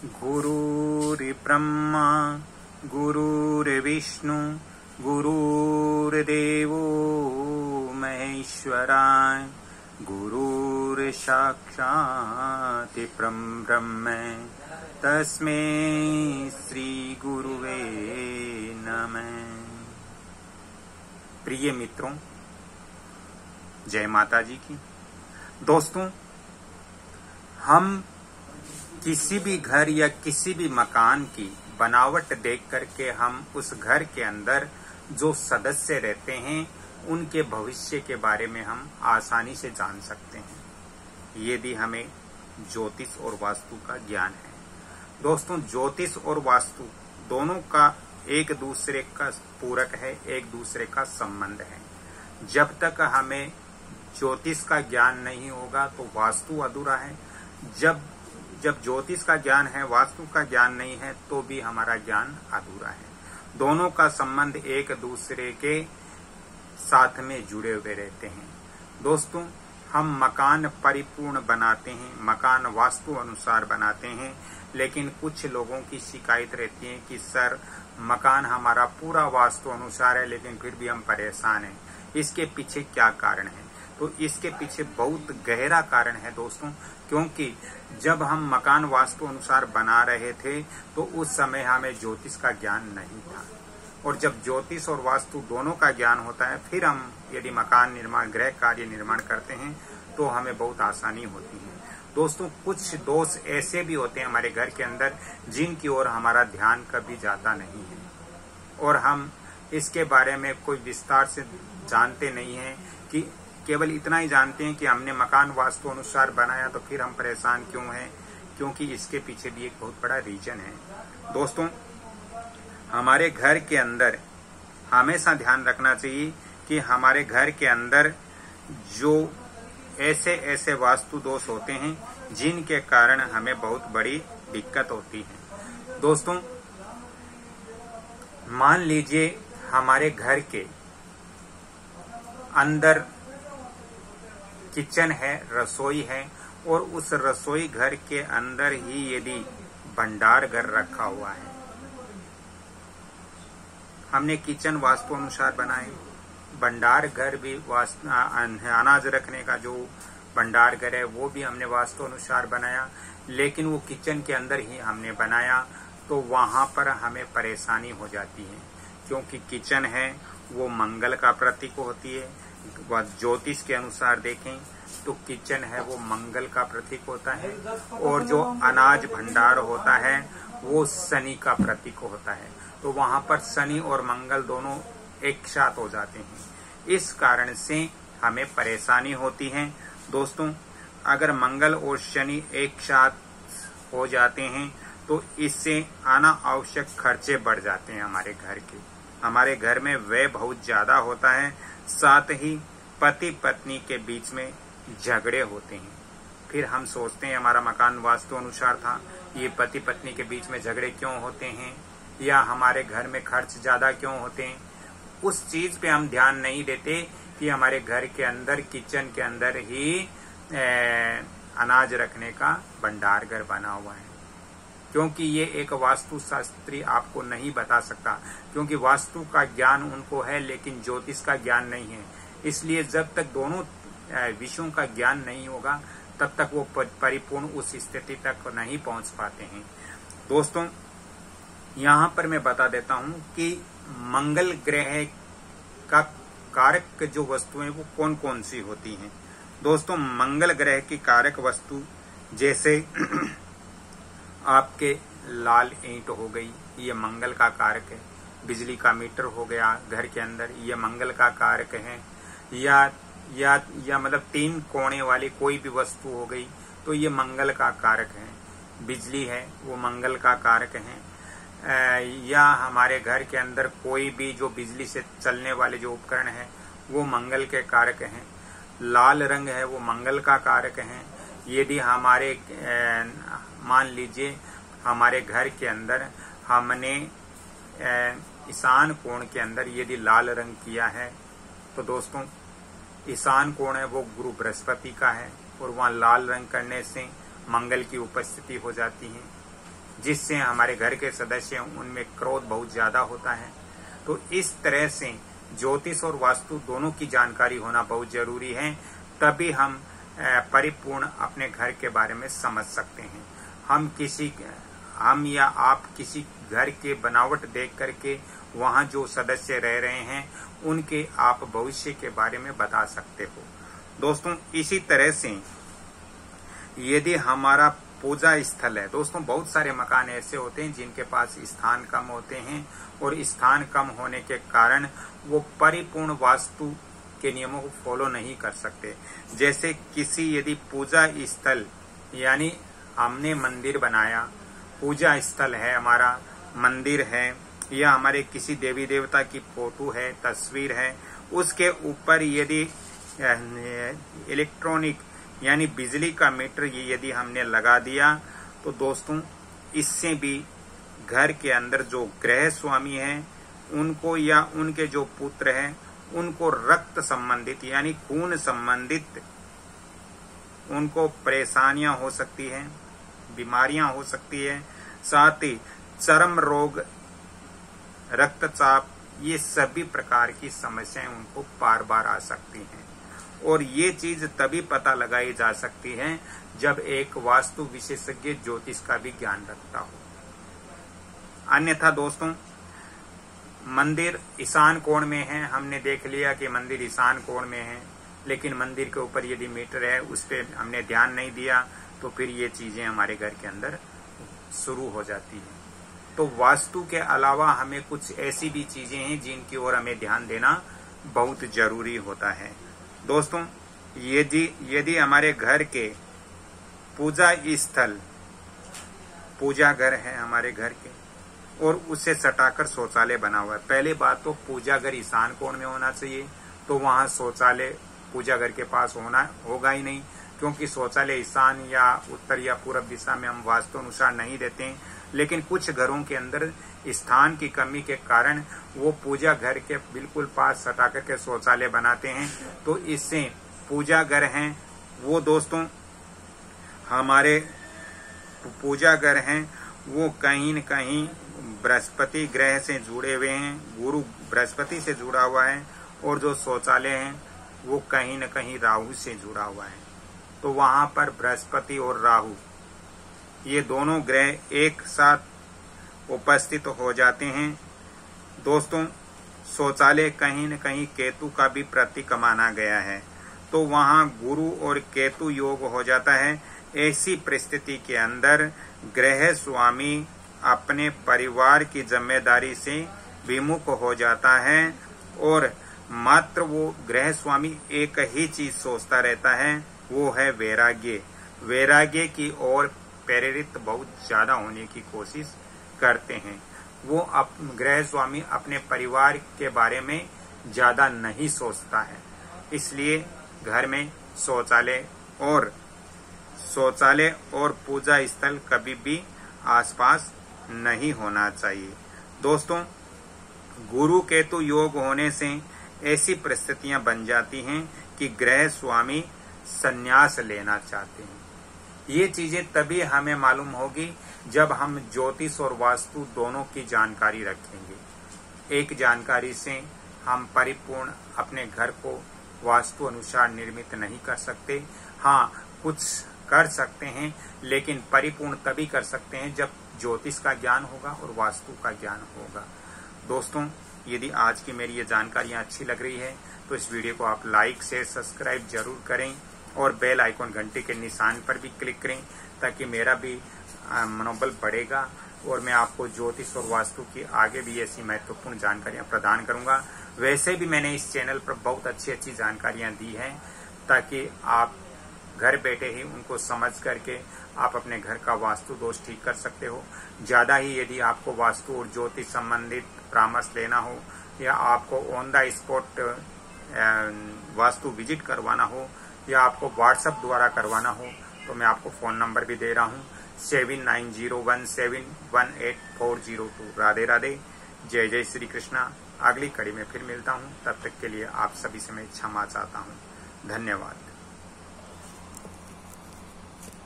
गुरुर्ब्रह्मा गुरुर्विष्णु गुरुर्देवो महेश्वराय गुरुर्साक्षात् परब्रह्म तस्मै श्री गुरुवे नमः। प्रिय मित्रों, जय माता जी की। दोस्तों, हम किसी भी घर या किसी भी मकान की बनावट देख करके हम उस घर के अंदर जो सदस्य रहते हैं उनके भविष्य के बारे में हम आसानी से जान सकते हैं, यदि हमें ज्योतिष और वास्तु का ज्ञान है। दोस्तों, ज्योतिष और वास्तु दोनों का एक दूसरे का पूरक है, एक दूसरे का संबंध है। जब तक हमें ज्योतिष का ज्ञान नहीं होगा तो वास्तु अधूरा है। जब ज्योतिष का ज्ञान है, वास्तु का ज्ञान नहीं है, तो भी हमारा ज्ञान अधूरा है। दोनों का संबंध एक दूसरे के साथ में जुड़े हुए रहते हैं। दोस्तों, हम मकान परिपूर्ण बनाते हैं, मकान वास्तु अनुसार बनाते हैं, लेकिन कुछ लोगों की शिकायत रहती है कि सर मकान हमारा पूरा वास्तु अनुसार है लेकिन फिर भी हम परेशान हैं। इसके पीछे क्या कारण है? तो इसके पीछे बहुत गहरा कारण है दोस्तों, क्योंकि जब हम मकान वास्तु अनुसार बना रहे थे तो उस समय हमें ज्योतिष का ज्ञान नहीं था, और जब ज्योतिष और वास्तु दोनों का ज्ञान होता है फिर हम यदि मकान निर्माण, गृह कार्य निर्माण करते हैं तो हमें बहुत आसानी होती है। दोस्तों, कुछ दोष ऐसे भी होते हैं हमारे घर के अंदर जिनकी ओर हमारा ध्यान कभी जाता नहीं है, और हम इसके बारे में कोई विस्तार से जानते नहीं है, कि केवल इतना ही जानते हैं कि हमने मकान वास्तु अनुसार बनाया तो फिर हम परेशान क्यों हैं, क्योंकि इसके पीछे भी एक बहुत बड़ा रीजन है। दोस्तों, हमारे घर के अंदर हमेशा ध्यान रखना चाहिए कि हमारे घर के अंदर जो ऐसे वास्तु दोष होते हैं जिनके कारण हमें बहुत बड़ी दिक्कत होती है। दोस्तों, मान लीजिए हमारे घर के अंदर किचन है, रसोई है, और उस रसोई घर के अंदर ही यदि भंडार घर रखा हुआ है, हमने किचन वास्तु अनुसार बनाए, भंडार घर भी अनाज रखने का जो भंडार घर है वो भी हमने वास्तु अनुसार बनाया, लेकिन वो किचन के अंदर ही हमने बनाया, तो वहां पर हमें परेशानी हो जाती है, क्योंकि किचन है वो मंगल का प्रतीक होती है। ज्योतिष के अनुसार देखें तो किचन है वो मंगल का प्रतीक होता है, और जो अनाज भंडार होता है वो शनि का प्रतीक होता है। तो वहां पर शनि और मंगल दोनों एक साथ हो जाते हैं, इस कारण से हमें परेशानी होती है। दोस्तों, अगर मंगल और शनि एक साथ हो जाते हैं तो इससे अनावश्यक खर्चे बढ़ जाते हैं हमारे घर के। हमारे घर में व्यय बहुत ज्यादा होता है, साथ ही पति पत्नी के बीच में झगड़े होते हैं। फिर हम सोचते हैं हमारा मकान वास्तु अनुसार था, ये पति पत्नी के बीच में झगड़े क्यों होते हैं, या हमारे घर में खर्च ज्यादा क्यों होते हैं। उस चीज पे हम ध्यान नहीं देते कि हमारे घर के अंदर, किचन के अंदर ही अनाज रखने का भंडार घर बना हुआ है, क्योंकि ये एक वास्तु शास्त्री आपको नहीं बता सकता, क्योंकि वास्तु का ज्ञान उनको है लेकिन ज्योतिष का ज्ञान नहीं है। इसलिए जब तक दोनों विषयों का ज्ञान नहीं होगा तब तक वो परिपूर्ण उस स्थिति तक नहीं पहुंच पाते हैं। दोस्तों, यहाँ पर मैं बता देता हूँ कि मंगल ग्रह का कारक जो वस्तुएं वो कौन कौन सी होती हैं। दोस्तों, मंगल ग्रह की कारक वस्तु जैसे आपके लाल ईंट हो गई, ये मंगल का कारक है। बिजली का मीटर हो गया घर के अंदर, ये मंगल का कारक है। या मतलब 3 कोने वाली कोई भी वस्तु हो गई तो ये मंगल का कारक है। बिजली है वो मंगल का कारक है। या हमारे घर के अंदर कोई भी जो बिजली से चलने वाले जो उपकरण है वो मंगल के कारक हैं। लाल रंग है वो मंगल का कारक है। यदि हमारे मान लीजिए हमारे घर के अंदर हमने ईशान कोण के अंदर यदि लाल रंग किया है तो दोस्तों ईशान कोण है वो गुरु बृहस्पति का है, और वहाँ लाल रंग करने से मंगल की उपस्थिति हो जाती है। जिससे हमारे घर के सदस्य उनमें क्रोध बहुत ज्यादा होता है। तो इस तरह से ज्योतिष और वास्तु दोनों की जानकारी होना बहुत जरूरी है, तभी हम परिपूर्ण अपने घर के बारे में समझ सकते हैं। हम या आप किसी घर के बनावट देख करके वहां जो सदस्य रह रहे हैं उनके आप भविष्य के बारे में बता सकते हो। दोस्तों इसी तरह से यदि हमारा पूजा स्थल है, दोस्तों बहुत सारे मकान ऐसे होते हैं जिनके पास स्थान कम होते हैं और स्थान कम होने के कारण वो परिपूर्ण वास्तु के नियमों को फॉलो नहीं कर सकते। जैसे किसी यदि पूजा स्थल यानी हमने मंदिर बनाया, पूजा स्थल है हमारा, मंदिर है या हमारे किसी देवी देवता की फोटो है, तस्वीर है, उसके ऊपर यदि इलेक्ट्रॉनिक यानी बिजली का मीटर यदि हमने लगा दिया तो दोस्तों इससे भी घर के अंदर जो ग्रह स्वामी हैं उनको या उनके जो पुत्र हैं उनको रक्त संबंधित यानी खून संबंधित उनको परेशानियां हो सकती हैं, बीमारियां हो सकती है, साथ ही चर्म रोग, रक्तचाप, ये सभी प्रकार की समस्याएं उनको बार बार आ सकती हैं। और ये चीज तभी पता लगाई जा सकती है जब एक वास्तु विशेषज्ञ ज्योतिष का भी ज्ञान रखता हो। अन्यथा दोस्तों मंदिर ईशान कोण में है, हमने देख लिया कि मंदिर ईशान कोण में है, लेकिन मंदिर के ऊपर यदि मीटर है उस पर हमने ध्यान नहीं दिया तो फिर ये चीजें हमारे घर के अंदर शुरू हो जाती है। तो वास्तु के अलावा हमें कुछ ऐसी भी चीजें हैं जिनकी ओर हमें ध्यान देना बहुत जरूरी होता है। दोस्तों यदि हमारे घर के पूजा स्थल, पूजा घर है हमारे घर के और उससे सटाकर शौचालय बना हुआ है, पहली बात तो पूजा घर ईशान कोण में होना चाहिए, तो वहां शौचालय पूजा घर के पास होगा ही नहीं, क्योंकि शौचालय ईशान या उत्तर या पूर्व दिशा में हम वास्तु अनुसार नहीं देते हैं। लेकिन कुछ घरों के अंदर स्थान की कमी के कारण वो पूजा घर के बिल्कुल पास सटा करके शौचालय बनाते हैं। तो इससे पूजा घर हैं वो दोस्तों हमारे पूजा घर हैं वो कहीं न कहीं बृहस्पति ग्रह से जुड़े हुए हैं, गुरु बृहस्पति से जुड़ा हुआ है, और जो शौचालय है वो कहीं न कहीं राहु से जुड़ा हुआ है। तो वहां पर बृहस्पति और राहु ये दोनों ग्रह एक साथ उपस्थित हो जाते हैं। दोस्तों शौचालय कहीं न कहीं केतु का भी प्रतीक माना गया है, तो वहां गुरु और केतु योग हो जाता है। ऐसी परिस्थिति के अंदर ग्रह स्वामी अपने परिवार की जिम्मेदारी से विमुख हो जाता है और मात्र वो ग्रह स्वामी एक ही चीज सोचता रहता है, वो है वैराग्य। वैराग्य की ओर प्रेरित बहुत ज्यादा होने की कोशिश करते हैं। वो ग्रह स्वामी अपने परिवार के बारे में ज्यादा नहीं सोचता है, इसलिए घर में शौचालय और पूजा स्थल कभी भी आसपास नहीं होना चाहिए। दोस्तों गुरु केतु योग होने से ऐसी परिस्थितियां बन जाती हैं कि ग्रह स्वामी संन्यास लेना चाहते हैं। ये चीजें तभी हमें मालूम होगी जब हम ज्योतिष और वास्तु दोनों की जानकारी रखेंगे। एक जानकारी से हम परिपूर्ण अपने घर को वास्तु अनुसार निर्मित नहीं कर सकते। हाँ, कुछ कर सकते हैं, लेकिन परिपूर्ण तभी कर सकते हैं जब ज्योतिष का ज्ञान होगा और वास्तु का ज्ञान होगा। दोस्तों यदि आज की मेरी ये जानकारियां अच्छी लग रही है तो इस वीडियो को आप लाइक शेयर सब्सक्राइब जरूर करें और बेल आइकॉन घंटे के निशान पर भी क्लिक करें, ताकि मेरा भी मनोबल बढ़ेगा और मैं आपको ज्योतिष और वास्तु की आगे भी ऐसी महत्वपूर्ण जानकारियां प्रदान करूंगा। वैसे भी मैंने इस चैनल पर बहुत अच्छी अच्छी जानकारियां दी हैं, ताकि आप घर बैठे ही उनको समझ करके आप अपने घर का वास्तु दोष ठीक कर सकते हो। ज्यादा ही यदि आपको वास्तु और ज्योतिष संबंधित परामर्श लेना हो या आपको on the spot vastu visit करवाना हो या आपको व्हाट्सएप द्वारा करवाना हो तो मैं आपको फोन नंबर भी दे रहा हूँ 7901718402। राधे राधे, जय जय श्री कृष्णा। अगली कड़ी में फिर मिलता हूँ, तब तक के लिए आप सभी से मैं क्षमा चाहता हूँ। धन्यवाद।